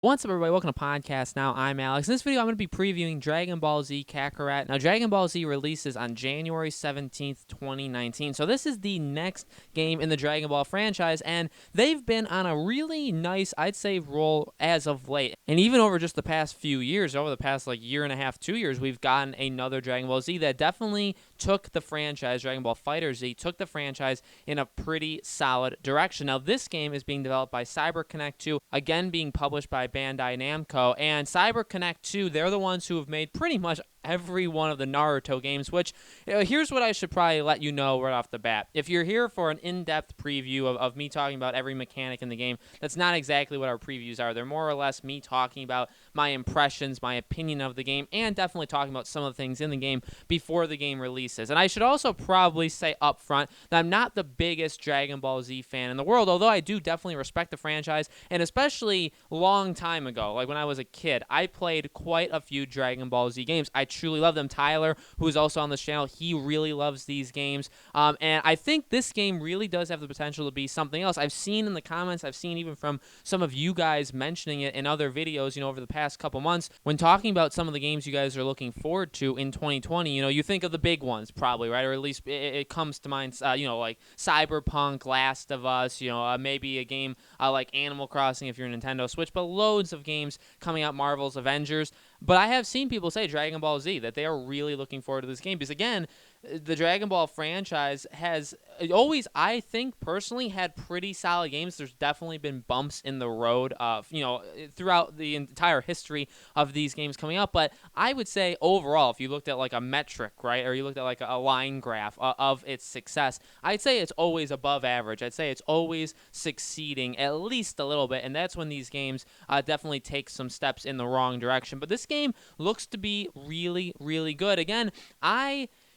What's up, everybody? Welcome to Podcast Now. I'm Alex. In this video, I'm going to be previewing Dragon Ball Z Kakarot. Now, Dragon Ball Z releases on January 17th, 2019. So this is the next game in the Dragon Ball franchise, and they've been on a really nice, I'd say, roll as of late. And even over just the past few years, over the past year and a half, 2 years, we've gotten another Dragon Ball Z that definitely took the franchise, Dragon Ball FighterZ, took the franchise in a pretty solid direction. Now, this game is being developed by CyberConnect 2, again being published by Bandai Namco, and CyberConnect 2, they're the ones who have made pretty much every one of the Naruto games, which here's what I should probably let you know right off the bat. If you're here for an in-depth preview of me talking about every mechanic in the game, that's not exactly what our previews are. They're more or less me talking about my impressions, my opinion of the game, and definitely talking about some of the things in the game before the game releases. And I should also probably say up front that I'm not the biggest Dragon Ball Z fan in the world, although I do definitely respect the franchise, and especially long time ago, like when I was a kid, I played quite a few Dragon Ball Z games. I truly love them. Tyler, who is also on this channel, he really loves these games, and I think this game really does have the potential to be something else. I've seen in the comments, I've seen even from some of you guys mentioning it in other videos, over the past couple months, when talking about some of the games you guys are looking forward to in 2020, you think of the big ones probably, right? Or at least it comes to mind, like Cyberpunk, Last of Us, maybe a game like Animal Crossing if you're a Nintendo Switch, but loads of games coming out, Marvel's Avengers. But I have seen people say Dragon Ball Z, that they are really looking forward to this game because, again, the Dragon Ball franchise has always, I think, personally had pretty solid games. There's definitely been bumps in the road throughout the entire history of these games coming out. But I would say overall, if you looked at like a metric, right, or you looked at like a line graph of its success, I'd say it's always above average. I'd say it's always succeeding at least a little bit. And that's when these games definitely take some steps in the wrong direction. But this game looks to be really, really good. Again,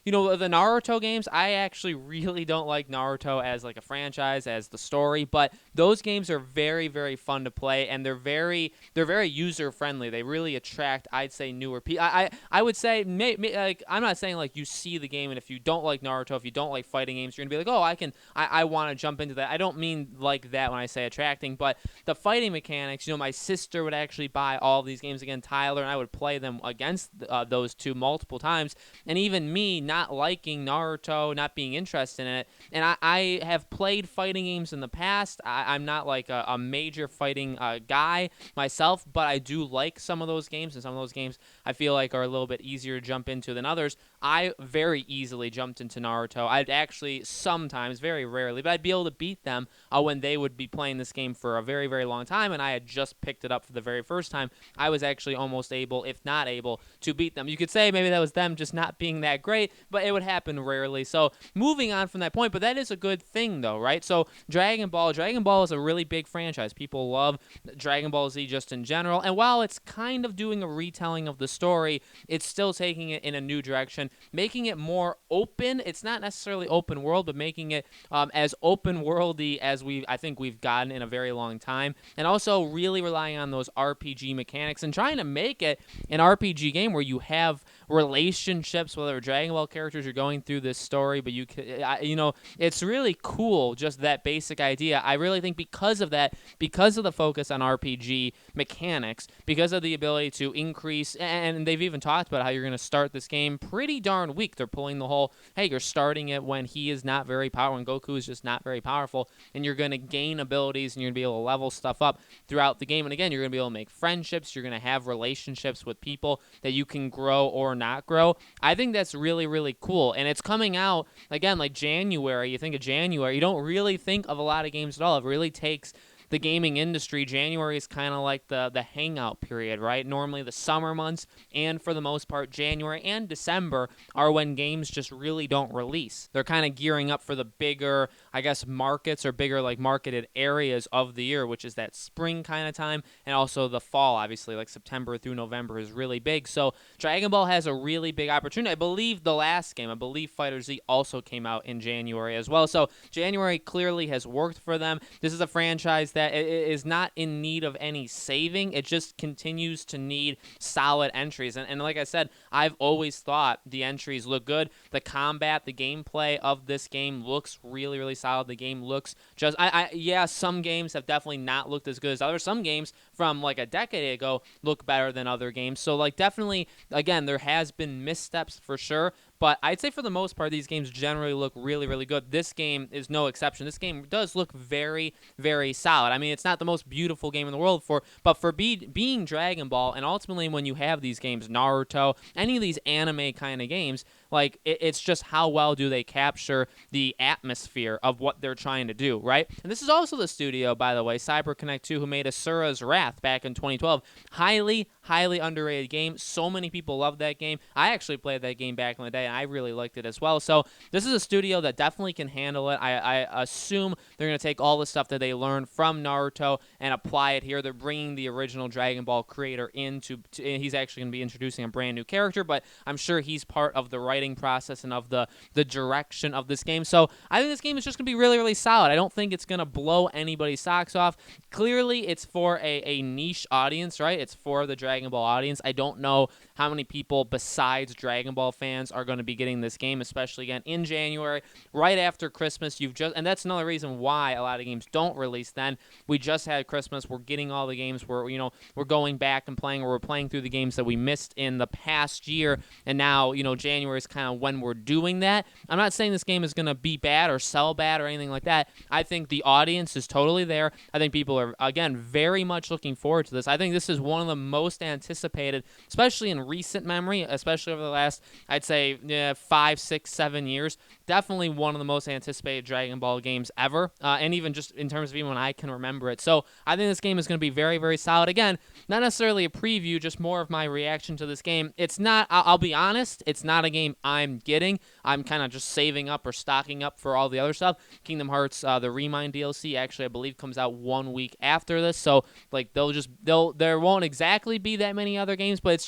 the Naruto games, I actually really don't like Naruto as like a franchise, as the story, but those games are very, very fun to play, and they're very user friendly. They really attract, I'd say, newer people. I would say, I'm not saying like you see the game and if you don't like Naruto, if you don't like fighting games, you're gonna be like, oh, I want to jump into that. I don't mean like that when I say attracting, but the fighting mechanics. My sister would actually buy all of these games again, Tyler, and I would play them against those two multiple times, and even me not liking Naruto, not being interested in it. And I have played fighting games in the past. I'm not like a major fighting guy myself, but I do like some of those games, and some of those games I feel like are a little bit easier to jump into than others. I very easily jumped into Naruto. I'd actually sometimes, very rarely, but I'd be able to beat them when they would be playing this game for a very, very long time, and I had just picked it up for the very first time. I was actually almost able, if not able, to beat them. You could say maybe that was them just not being that great, but it would happen rarely. So moving on from that point, but that is a good thing though, right? So Dragon Ball is a really big franchise. People love Dragon Ball Z just in general, and while it's kind of doing a retelling of the story, it's still taking it in a new direction, making it more open. It's not necessarily open world, but making it as open worldy as I think we've gotten in a very long time, and also really relying on those RPG mechanics and trying to make it an RPG game where you have relationships, whether Dragon Ball characters are going through this story, but it's really cool, just that basic idea. I really think because of that, because of the focus on RPG mechanics, because of the ability to increase, and they've even talked about how you're going to start this game pretty darn weak. They're pulling the whole, hey, you're starting it when he is not very powerful, when Goku is just not very powerful, and you're going to gain abilities, and you're going to be able to level stuff up throughout the game. And again, you're going to be able to make friendships, you're going to have relationships with people that you can grow or not grow. I think that's really, really cool. And it's coming out, again, like January. You think of January, you don't really think of a lot of games at all. It really takes the gaming industry. January is kind of like the hangout period, right? Normally the summer months, and for the most part, January and December are when games just really don't release. They're kind of gearing up for the bigger, I guess, markets or bigger like marketed areas of the year, which is that spring kind of time, and also the fall, obviously, like September through November is really big. So Dragon Ball has a really big opportunity. I believe the last game, FighterZ, also came out in January as well. So January clearly has worked for them. This is a franchise that is not in need of any saving. It just continues to need solid entries. And like I said, I've always thought the entries look good. The combat, the gameplay of this game looks really, really solid. The game looks just, yeah, some games have definitely not looked as good as others. Some games, from like a decade ago look better than other games. So like definitely, again, there has been missteps for sure, but I'd say for the most part, these games generally look really, really good. This game is no exception. This game does look very, very solid. I mean, it's not the most beautiful game in the world, but for being Dragon Ball, and ultimately when you have these games, Naruto, any of these anime kind of games, like it's just how well do they capture the atmosphere of what they're trying to do, right? And this is also the studio, by the way, CyberConnect 2, who made Asura's Wrath back in 2012. Highly, highly underrated game. So many people love that game. I actually played that game back in the day, and I really liked it as well. So this is a studio that definitely can handle it. I assume they're going to take all the stuff that they learned from Naruto and apply it here. They're bringing the original Dragon Ball creator into he's actually going to be introducing a brand new character, but I'm sure he's part of the writing process and of the direction of this game. So I think this game is just going to be really, really solid. I don't think it's going to blow anybody's socks off. Clearly, it's for a niche audience, right? It's for the Dragon Ball audience. I don't know how many people besides Dragon Ball fans are going to be getting this game, especially again in January, right after Christmas. And that's another reason why a lot of games don't release then. We just had Christmas. We're getting all the games. We're going back and playing, or we're playing through the games that we missed in the past year, and now January is kind of when we're doing that. I'm not saying this game is going to be bad or sell bad or anything like that. I think the audience is totally there. I think people are, again, very much looking forward to this. I think this is one of the most anticipated, especially in recent memory, especially over the last, I'd say, 5, 6, 7 years. Definitely one of the most anticipated Dragon Ball games ever, and even just in terms of even when I can remember it. So I think this game is going to be very, very solid. Again, not necessarily a preview, just more of my reaction to this game. It's not, I'll be honest, it's not a game I'm getting. I'm kind of just saving up or stocking up for all the other stuff. Kingdom Hearts, the Remind DLC, actually, I believe comes out 1 week after this. So like there won't exactly be that many other games, but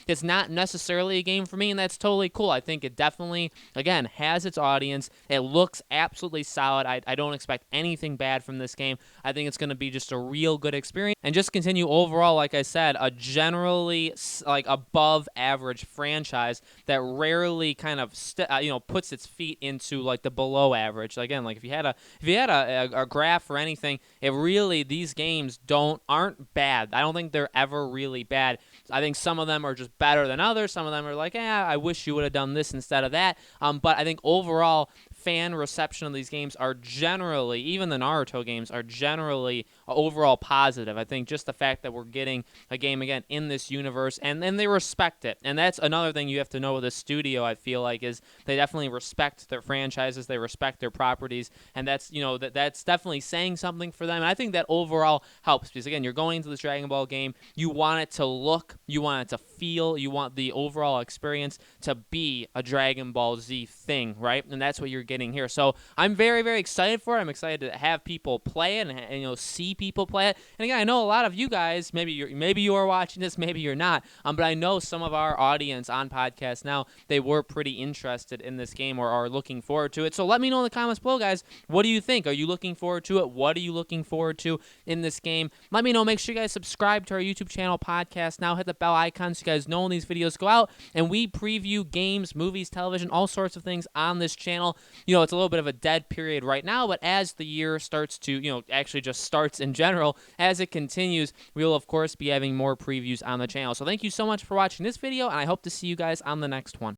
it's not necessarily a game for me, and that's totally cool. I think it definitely, again, has its audience. It looks absolutely solid. I don't expect anything bad from this game. I think it's going to be just a real good experience, and just continue overall, like I said, a generally like above average franchise that rarely kind of puts its feet into like the below average. Again, like if you had a graph or anything, it really, these games aren't bad. I don't think they're ever really bad. I think some of them are just better than others. Some of them are like, I wish you would have done this instead of that. But I think overall, fan reception of these games are generally, even the Naruto games, are generally overall positive. I think just the fact that we're getting a game again in this universe, and then they respect it. And that's another thing you have to know with a studio, I feel like, is they definitely respect their franchises, they respect their properties, and that's that's definitely saying something for them. And I think that overall helps, because again, you're going into this Dragon Ball game, you want it to look, you want it to feel, you want the overall experience to be a Dragon Ball Z thing, right? And that's what you're getting here. So I'm very, very excited for it. I'm excited to have people play it and see people play it. And again, I know a lot of you guys, maybe you are watching this, maybe you're not, but I know some of our audience on podcast now, they were pretty interested in this game or are looking forward to it. So let me know in the comments below, guys. What do you think? Are you looking forward to it? What are you looking forward to in this game? Let me know. Make sure you guys subscribe to our YouTube channel, Podcast Now. Hit the bell icon so you guys know when these videos go out, and we preview games, movies, television, all sorts of things on this channel. It's a little bit of a dead period right now, but as the year starts to, actually just starts in general, as it continues, we will, of course, be having more previews on the channel. So thank you so much for watching this video, and I hope to see you guys on the next one.